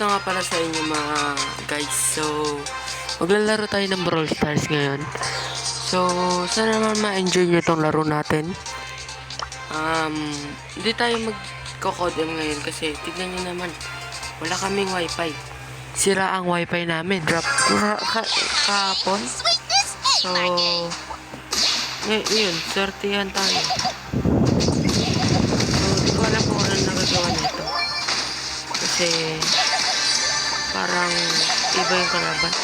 Ito nga pala sa inyo mga guys. So, maglalaro tayo ng Brawl Stars ngayon. So, sana naman ma-enjoy nyo itong laro natin. Hindi tayo magko-codem ngayon kasi tignan nyo naman, wala kaming wifi. Sira ang wifi namin. Drop kahapon. So, yun, sortihan tayo. So, di ko alam kung ano nagagawa nito. Kasi, parang iba yung kalaban.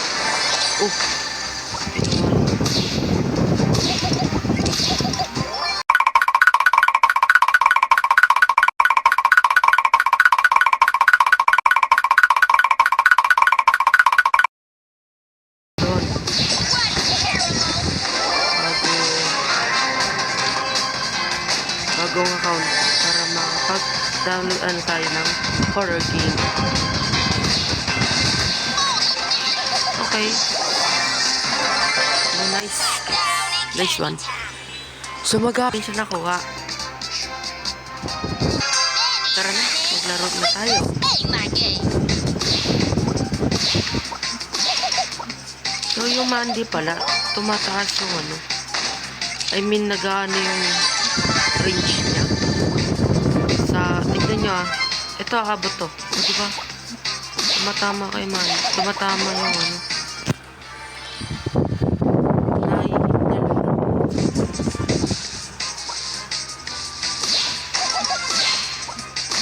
Bagong account para makapag-download tayo ng horror game. Okay. Oh, nice. Nice one. So, mag-aapin siya nakuha. Tara na, maglaro na tayo. So, yung Mandy pala, tumataas yung ano. I mean, nag-ano yung range niya. Tignan nyo ito aabot to. O, diba? Tumatama kay Mandy. Tumatama yung ano.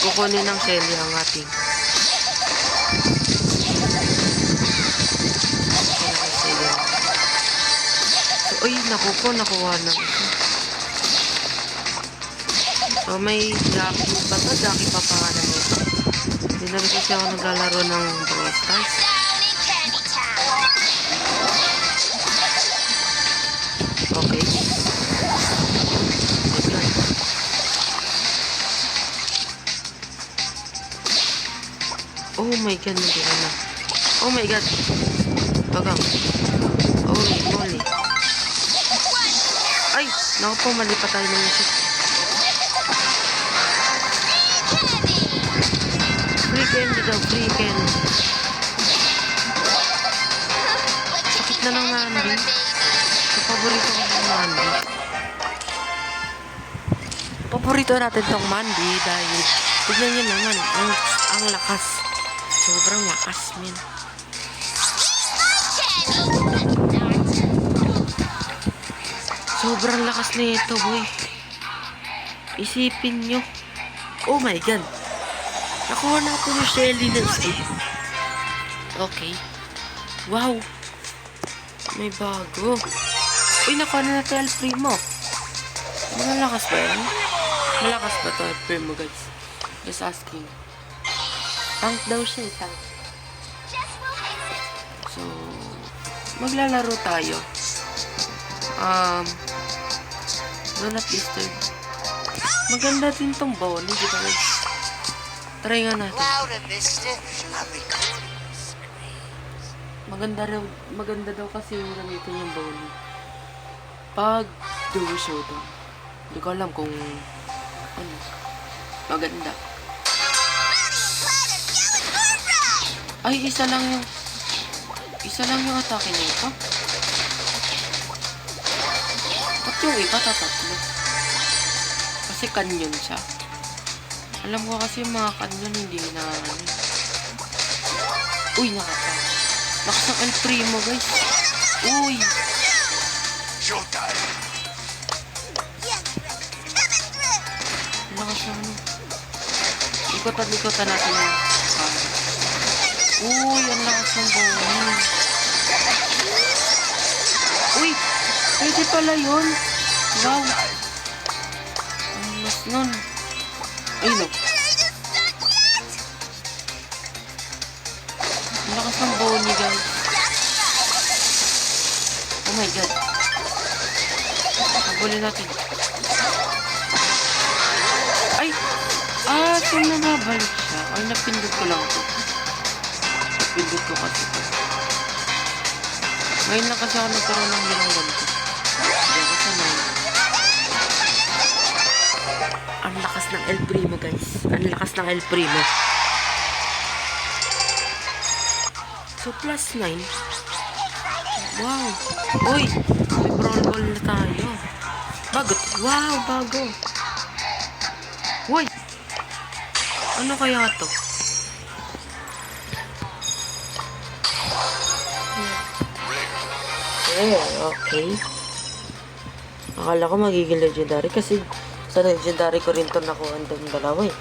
Kukunin ng Shelly ang ating so, uy, nakuha ng isa. So, may Jackie ba ito? Jackie pa pangalan ito. Hindi na rin kasi ako naglalaro ng Brawl Stars. Okay. Oh my god, nandiyan na. Oh my god. Bagang. Holy moly. Ay, naku po, mali pa tayo ng music. Free candy daw, free candy. Sakit na ng Mandy. Paborito ko ng Mandy. Paborito natin tong Mandy dahil tignan nyo naman, ang lakas. Sobrang lakas, min. Sobrang lakas na ito, boy. Isipin nyo. Oh my god. Nakuha natin yung Shelly na skin. Okay. Wow. May bago. Uy, nakuha na natin El Primo. Malakas ba yan? Malakas ba to El Primo, guys? Just asking. Tank daw siya, tank. So, maglalaro tayo. Do not disturb. Maganda din tong Bonnie, di ba guys? Try nga natin. Maganda daw kasi yung gamitin yung Bonnie pag duo showdown. Hindi ko alam kung ano. Maganda. Ay, isa lang yung atake nito. Ba't yung iba tatatlo? Kasi kanyon siya. Alam ko kasi yung mga kanyon hindi na uy, nakata. Lakas ng El Primo, guys. Uy. Lakas ng ano. Ikotan natin yung uy, ang lakas ng Bonnie. Uy, pwede pala yun. Wow. Ang mas nun. Ay, no. Ang lakas ng Bonnie, guys. Oh my god. Nabuli natin. Ay! So nababalik siya. Ay, napindot ko lang ito. Napindot ko kasi ito. Ngayon lang kasi ako nagkaroon ng ginawang ganito. Hindi ako sanay. Ang lakas ng El Primo, guys. Ang lakas ng El Primo. So, plus 9. Wow. Uy, may brawl ball na tayo. Bago. Wow, bago. Uy. Ano kaya to? Okay. Akala ko magiging legendary kasi sa legendary ko rin to nakuha ng dalawa eh.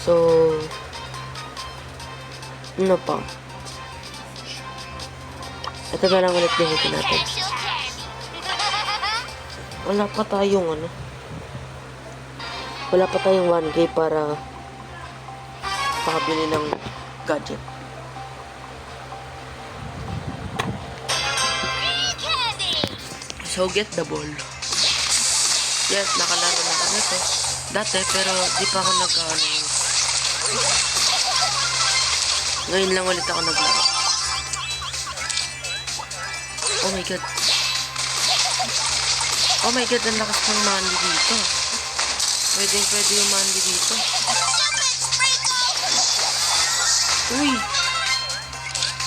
So, ano pa? Ito na lang ulit gamitin natin. Wala pa tayong ano. Wala pa tayong 1K para pakabili ng gadget. So, get the ball. Yes, nakalaro na kami to. Dati, pero di pa ako nag-ano. Ngayon lang ulit ako naglaro. Oh my god. Oh my god, ang lakas ng Mandy dito. Pwede yung Mandy dito. Uy!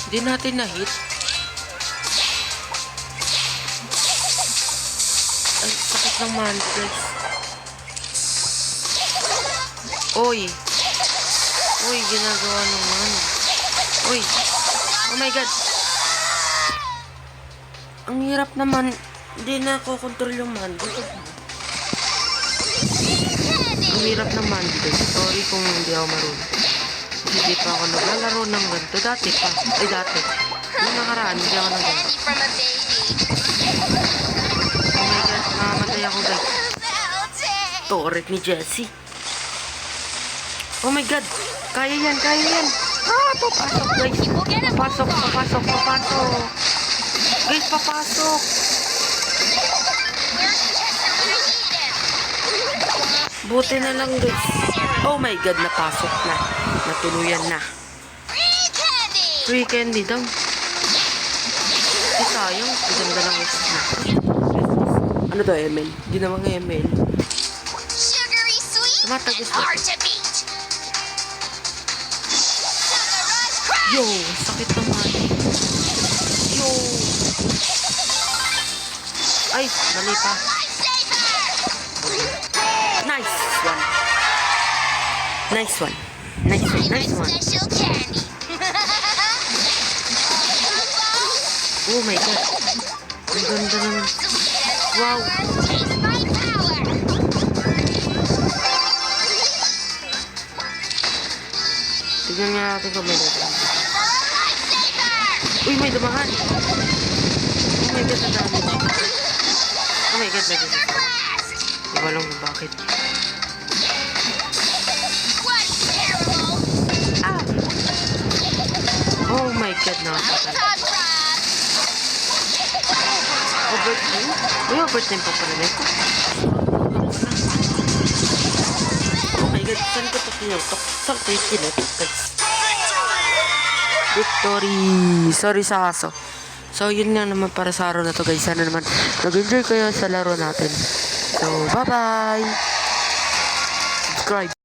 Hindi natin na-hit. Ang sakit ng Mandy, guys. Uy! Uy, ginagawa naman. Uy! Oh my god! Ang hirap naman. Hindi na ako control yung Mandy. Ang hirap ng Mandy, guys. Sorry kung hindi ako marunong. Hindi pa ako naglalaro ng ganito. Dati pa. Ay, dati. Yung nakaraan, hindi ako nag ganito. Oh my god, nakamatay ako, guys. Turret ni Jessie. Oh my god. Kaya yan, kaya yan. Ah, papasok, guys. Papasok. Guys, papasok. Buti na lang, guys. Oh my god, napasok na. Natuluyan na. Free candy daw. Eh, sayang. Maganda lang guys na. Ano to, ML? Hindi naman ML. Tumatagos na. Yo, sakit naman. Yo. Ay, mali pa. Nice one. Nice one. Oh my god. Ang ganda naman. Wow. Tignan nga natin kung may damahan. Uy, may damahan. Oh my god, na damage. Oh my god, may damage. Hindi ko alam kung bakit. Ah! Oh my god, nakapatay. Overtime? May overtime pa pala nito. Oh my god, saan ko ito kinutok? Saan ko yung kinutok? Victory! Sorry sa kaso. So, yun nga naman para sa araw na to guys. Sana naman nag-enjoy kayo sa laro natin. So, bye-bye! Subscribe!